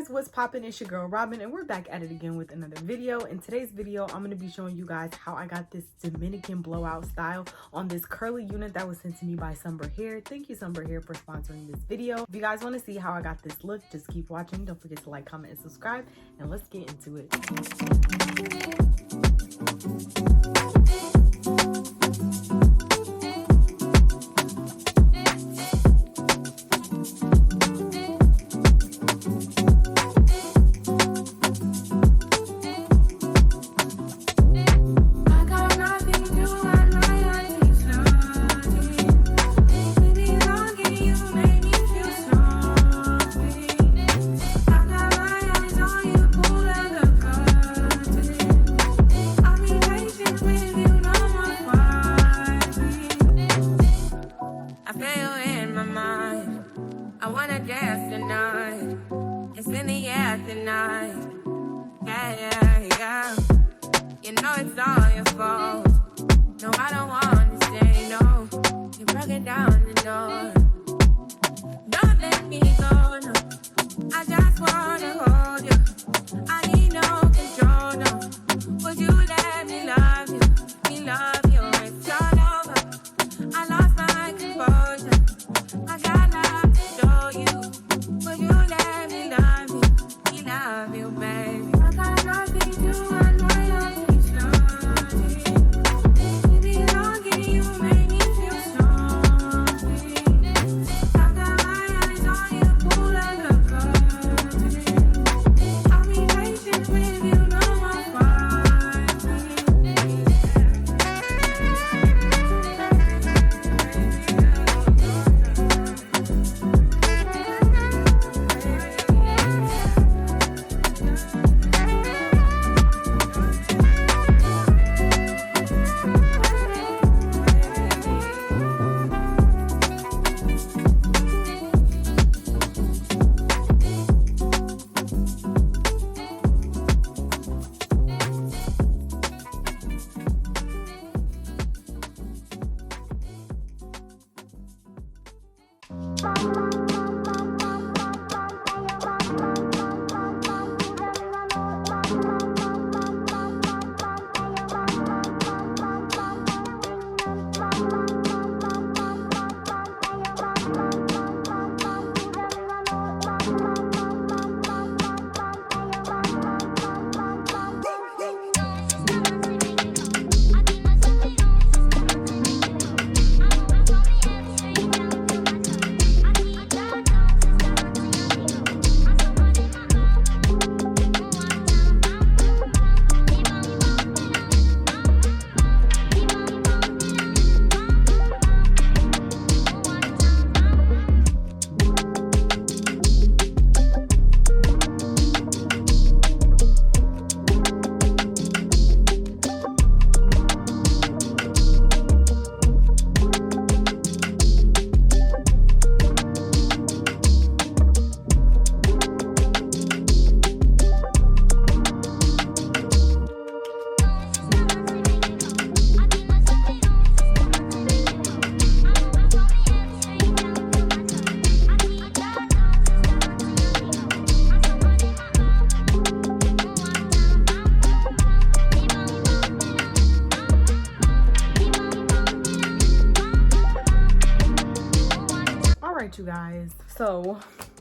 What's poppin'? It's your girl Robin, and we're back at it again with another video. In today's video, I'm going to be showing you guys how I got this Dominican blowout style on this curly unit that was sent to me by Sunber Hair. Thank you, Sunber Hair, for sponsoring this video. If you guys want to see how I got this look, just keep watching. Don't forget to like, comment, and subscribe, and let's get into it. You know it's all your fault. No, I don't want to stay, no. You broke it down the door. Don't let me go, no. I just wanna hold you. I need no control, no. Would you let me love you? Me love you, it's all over. I lost my composure. I got love to show you. Would you let me love you? Me love you, baby. I got nothing to unwind. You guys, so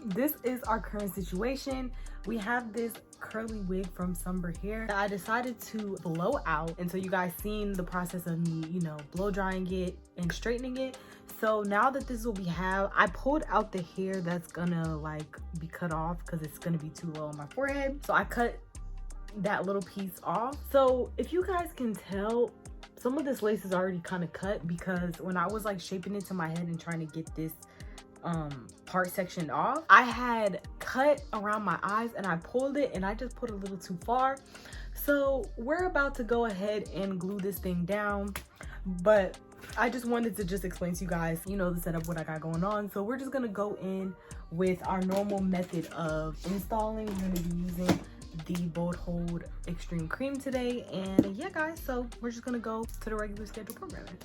this is our current situation. We have this curly wig from Sunber Hair that I decided to blow out, and so you guys seen the process of me, you know, blow drying it and straightening it. So now that this is what we have, I pulled out the hair that's gonna like be cut off because it's gonna be too low on my forehead. So I cut that little piece off. So if you guys can tell, some of this lace is already kind of cut because when I was like shaping it to my head and trying to get this part sectioned off, I had cut around my eyes and I pulled it and I just put a little too far. So we're about to go ahead and glue this thing down, but I just wanted to just explain to you guys, you know, the setup, what I got going on. So we're just gonna go in with our normal method of installing. We're gonna be using the Bold Hold Extreme Cream today. And yeah, guys, so we're just gonna go to the regular schedule programming.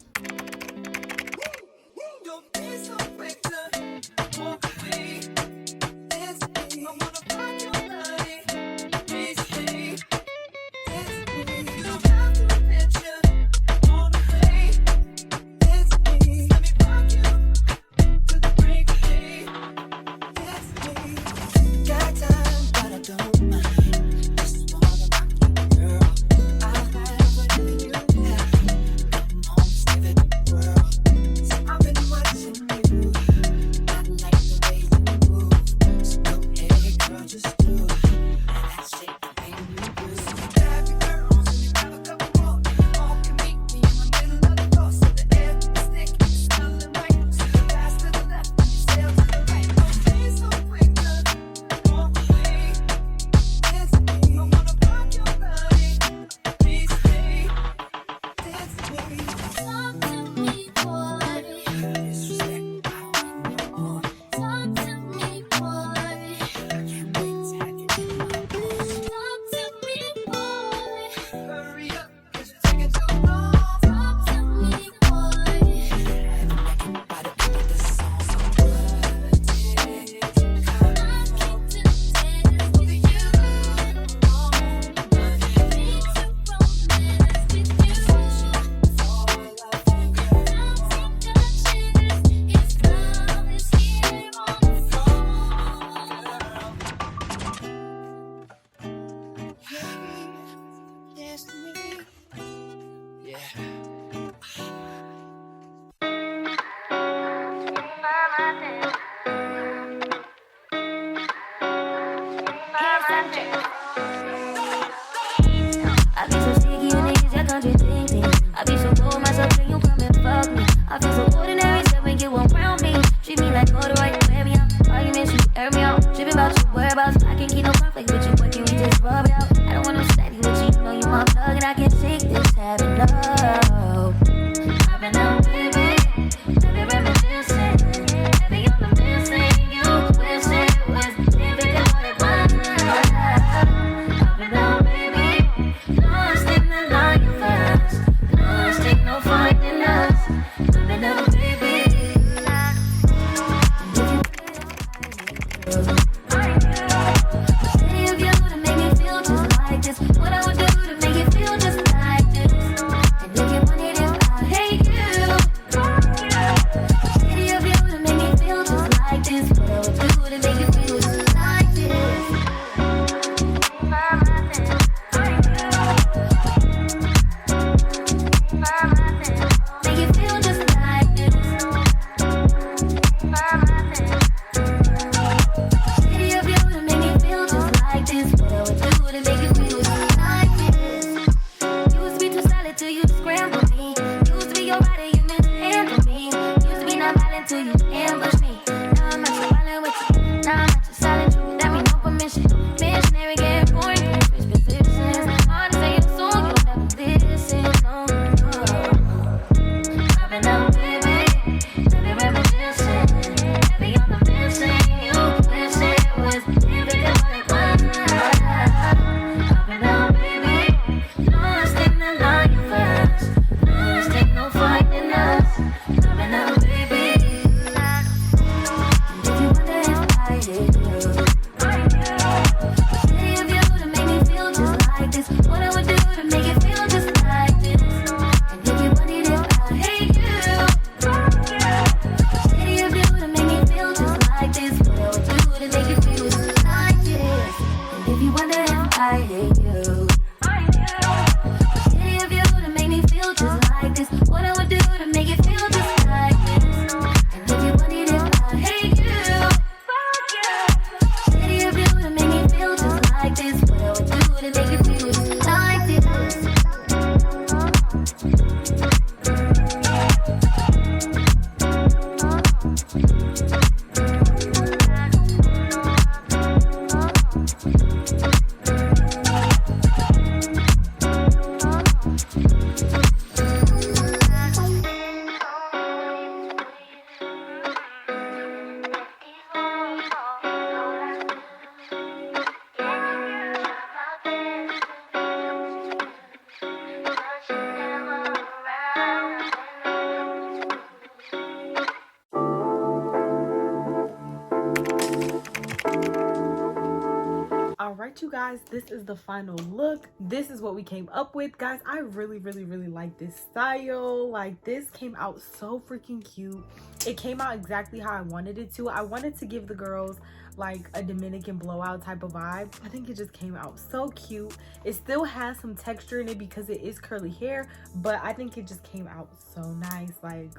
right, you guys, this is the final look. This is what we came up with. Guys, I really like this style. Like, this came out so freaking cute. It came out exactly how I wanted it to. I wanted to give the girls like a Dominican blowout type of vibe. I think it just came out so cute. It still has some texture in it because it is curly hair, but I think it just came out so nice. Like,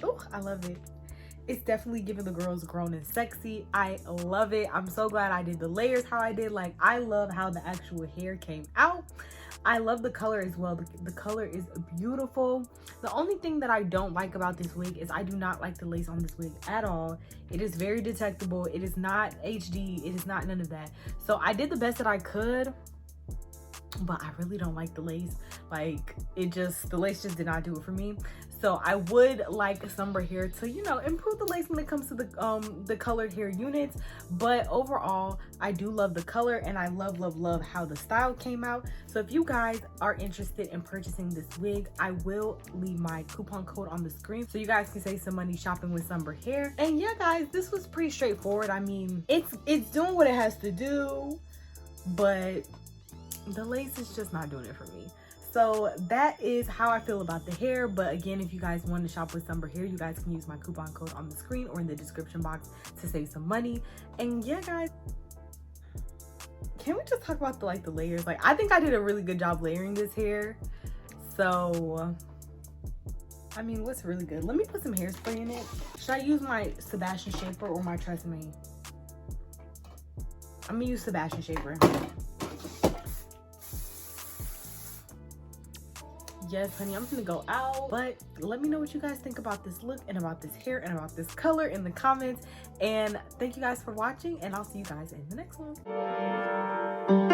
oh, I love it. It's definitely giving the girls grown and sexy. I love it. I'm so glad I did the layers how I did. Like, I love how the actual hair came out. I love the color as well. The color is beautiful. The only thing that I don't like about this wig is I do not like the lace on this wig at all. It is very detectable. It is not HD. It is not none of that. So I did the best that I could, but I really don't like the lace. Like, the lace just did not do it for me. So I would like Sunber hair to, you know, improve the lace when it comes to the colored hair units. But overall, I do love the color, and I love how the style came out. So if you guys are interested in purchasing this wig, I will leave my coupon code on the screen so you guys can save some money shopping with Sunber hair. And yeah, guys, this was pretty straightforward. I mean, it's doing what it has to do, but the lace is just not doing it for me. So that is how I feel about the hair. But again, if you guys want to shop with Sunber hair, you guys can use my coupon code on the screen or in the description box to save some money. And yeah, guys, can we just talk about the layers? Like, I think I did a really good job layering this hair. So I mean, what's really good? Let me put some hairspray in it. Should I use my Sebastian Shaper or my Tresemme? I'm gonna use Sebastian Shaper. Yes, honey, I'm gonna go out. But let me know what you guys think about this look and about this hair and about this color in the comments. And thank you guys for watching, and I'll see you guys in the next one.